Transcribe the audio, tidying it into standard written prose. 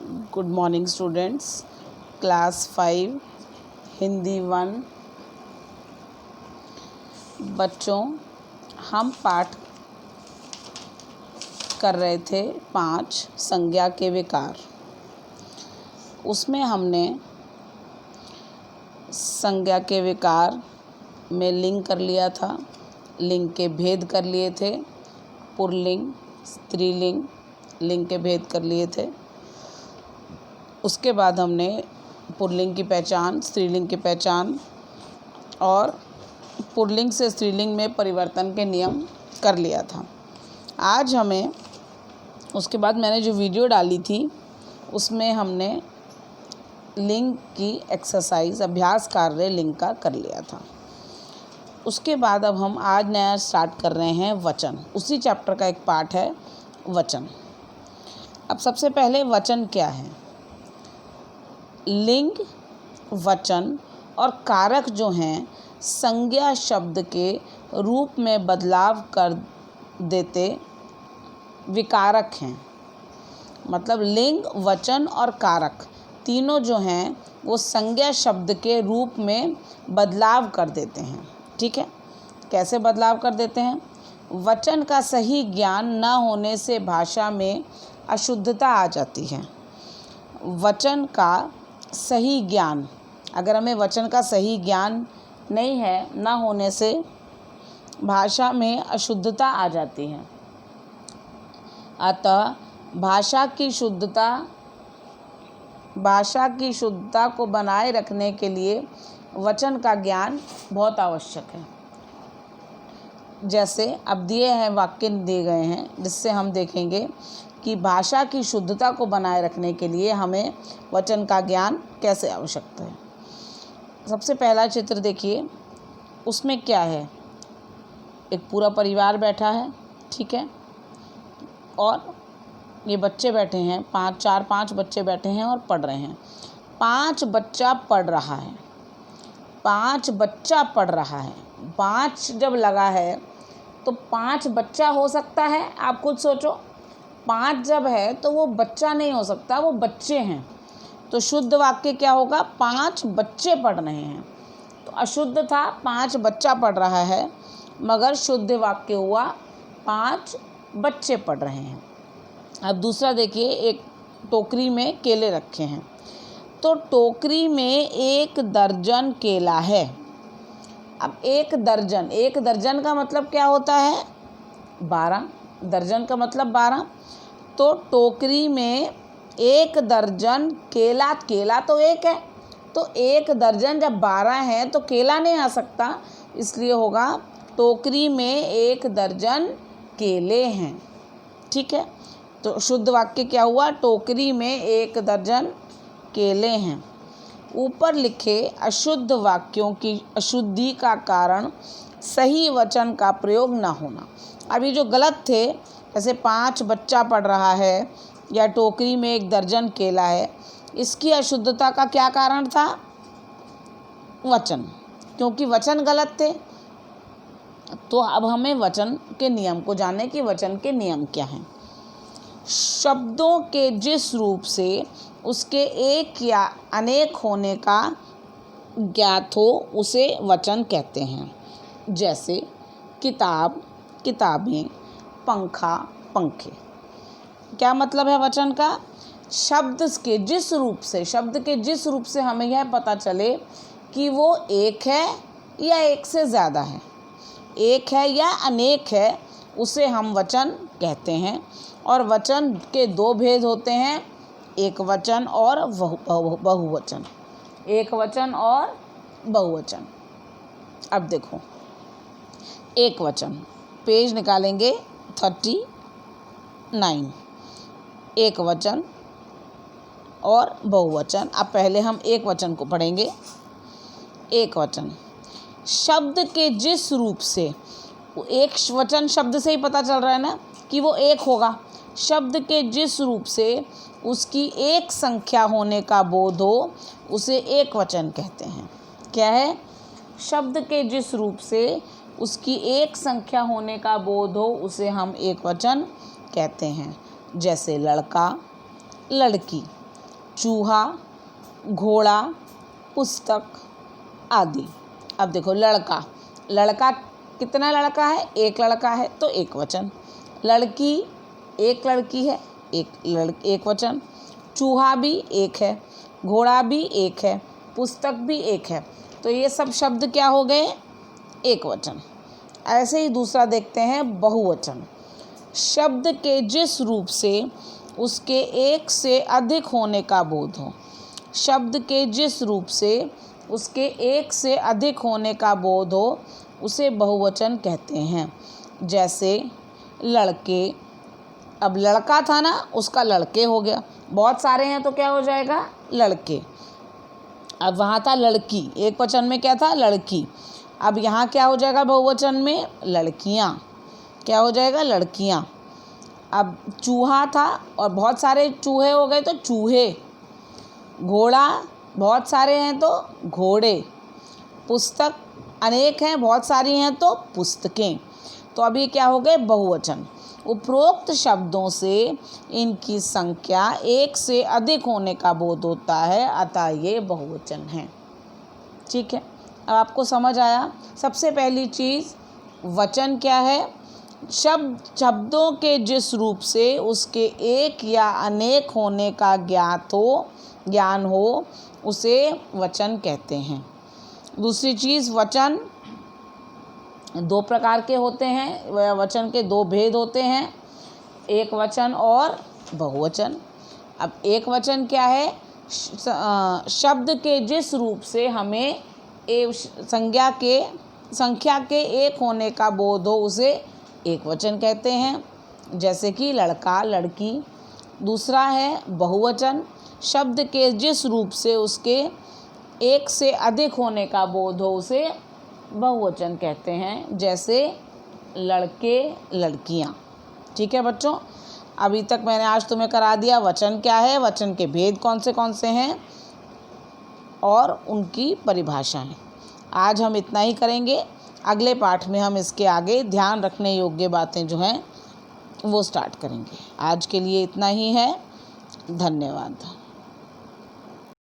Good morning students, class 5 Hindi 1। बच्चों, हम पाठ कर रहे थे 5 संज्ञा के विकार। उसमें हमने संज्ञा के विकार में लिंग कर लिया था, लिंग के भेद कर लिए थे, पुल्लिंग स्त्रीलिंग लिंग के भेद कर लिए थे। उसके बाद हमने पुल्लिंग की पहचान, स्त्रीलिंग की पहचान और पुल्लिंग से स्त्रीलिंग में परिवर्तन के नियम कर लिया था। आज हमें उसके बाद मैंने जो वीडियो डाली थी उसमें हमने लिंग की एक्सरसाइज, अभ्यास कार्य लिंग का कर लिया था। उसके बाद अब हम आज नया स्टार्ट कर रहे हैं वचन। उसी चैप्टर का एक पार्ट है वचन। अब सबसे पहले वचन क्या है? लिंग, वचन और कारक जो हैं संज्ञा शब्द के रूप में बदलाव कर देते विकारक हैं। मतलब लिंग, वचन और कारक तीनों जो हैं वो संज्ञा शब्द के रूप में बदलाव कर देते हैं। ठीक है, कैसे बदलाव कर देते हैं? वचन का सही ज्ञान न होने से भाषा में अशुद्धता आ जाती है। वचन का सही ज्ञान, अगर हमें वचन का सही ज्ञान नहीं है, न होने से भाषा में अशुद्धता आ जाती है। अतः भाषा की शुद्धता को बनाए रखने के लिए वचन का ज्ञान बहुत आवश्यक है। जैसे अब दिए हैं वाक्य दिए गए हैं जिससे हम देखेंगे कि भाषा की शुद्धता को बनाए रखने के लिए हमें वचन का ज्ञान कैसे आवश्यक है। सबसे पहला चित्र देखिए, उसमें क्या है? एक पूरा परिवार बैठा है, ठीक है, और ये बच्चे बैठे हैं, 5 बच्चे बैठे हैं और पढ़ रहे हैं। 5 बच्चा पढ़ रहा है, 5 बच्चा पढ़ रहा है। 5 जब लगा है तो 5 बच्चा हो सकता है? आप खुद सोचो। 5 जब है तो वो बच्चा नहीं हो सकता, वो बच्चे हैं। तो शुद्ध वाक्य क्या होगा? 5 बच्चे पढ़ रहे हैं। तो अशुद्ध था 5 बच्चा पढ़ रहा है, मगर शुद्ध वाक्य हुआ 5 बच्चे पढ़ रहे हैं। अब दूसरा देखिए, एक टोकरी में केले रखे हैं, तो टोकरी में 1 दर्जन केला है। अब 1 दर्जन का मतलब क्या होता है? 12। दर्जन का मतलब 12। तो टोकरी में 1 दर्जन केला, केला तो 1 है, तो 1 दर्जन जब 12 है तो केला नहीं आ सकता, इसलिए होगा टोकरी में 1 दर्जन केले हैं। ठीक है, तो शुद्ध वाक्य क्या हुआ? टोकरी में 1 दर्जन केले हैं। ऊपर लिखे अशुद्ध वाक्यों की अशुद्धि का कारण सही वचन का प्रयोग न होना। अभी जो गलत थे, जैसे 5 बच्चा पढ़ रहा है या टोकरी में 1 दर्जन केला है, इसकी अशुद्धता का क्या कारण था? वचन, क्योंकि वचन गलत थे। तो अब हमें वचन के नियम को जानने कि वचन के नियम क्या हैं। शब्दों के जिस रूप से उसके एक या अनेक होने का ज्ञात हो उसे वचन कहते हैं। जैसे किताब, किताबें, पंखा, पंखे। क्या मतलब है वचन का? शब्द के जिस रूप से हमें यह पता चले कि वो एक है या एक से ज़्यादा है, एक है या अनेक है, उसे हम वचन कहते हैं। और वचन के 2 भेद होते हैं, एक वचन और बहुवचन। एक वचन और बहुवचन। अब देखो, एक वचन, पेज निकालेंगे 39। एक वचन और बहुवचन। अब पहले हम एक वचन को पढ़ेंगे। एक वचन, शब्द के जिस रूप से, एक वचन शब्द से ही पता चल रहा है ना कि वो एक होगा। शब्द के जिस रूप से उसकी एक संख्या होने का बोध हो उसे एक वचन कहते हैं। क्या है? शब्द के जिस रूप से उसकी एक संख्या होने का बोध हो उसे हम एक वचन कहते हैं। जैसे लड़का, लड़की। चूहा, घोड़ा, पुस्तक आदि। अब देखो लड़का, लड़का कितना लड़का है? एक लड़का है तो एक वचन। लड़की, एक लड़की है, एक वचन। चूहा भी एक है, घोड़ा भी एक है, पुस्तक भी एक है। तो ये सब शब्द क्या हो गए? एक वचन। ऐसे ही दूसरा देखते हैं बहुवचन। शब्द के जिस रूप से उसके एक से अधिक होने का बोध हो। शब्द के जिस रूप से उसके एक से अधिक होने का बोध हो उसे बहुवचन कहते हैं। जैसे लड़के, अब लड़का था ना, उसका लड़के हो गया। बहुत सारे हैं तो क्या हो जाएगा? लड़के। अब वहाँ था लड़की, एक वचन में क्या था? लड़की। अब यहाँ क्या हो जाएगा बहुवचन में? लड़कियाँ। क्या हो जाएगा? लड़कियाँ। अब चूहा था और बहुत सारे चूहे हो गए तो चूहे। घोड़ा, बहुत सारे हैं तो घोड़े। पुस्तक अनेक हैं, बहुत सारी हैं तो पुस्तकें। तो अभी क्या हो गए? बहुवचन। उपरोक्त शब्दों से इनकी संख्या एक से अधिक होने का बोध होता है, अतः ये बहुवचन है। ठीक है, अब आपको समझ आया। सबसे पहली चीज़, वचन क्या है? शब्दों के जिस रूप से उसके एक या अनेक होने का ज्ञान हो उसे वचन कहते हैं। दूसरी चीज़, वचन दो प्रकार के होते हैं, वचन के दो भेद होते हैं, एक वचन और बहुवचन। अब एक वचन क्या है? शब्द के जिस रूप से हमें संख्या के एक होने का बोध हो उसे एक वचन कहते हैं, जैसे कि लड़का, लड़की। दूसरा है बहुवचन, शब्द के जिस रूप से उसके एक से अधिक होने का बोध हो उसे बहुवचन कहते हैं, जैसे लड़के, लड़कियाँ। ठीक है बच्चों, अभी तक मैंने आज तुम्हें करा दिया वचन क्या है, वचन के भेद कौन से हैं और उनकी परिभाषाएं। आज हम इतना ही करेंगे। अगले पाठ में हम इसके आगे ध्यान रखने योग्य बातें जो हैं वो स्टार्ट करेंगे। आज के लिए इतना ही है। धन्यवाद।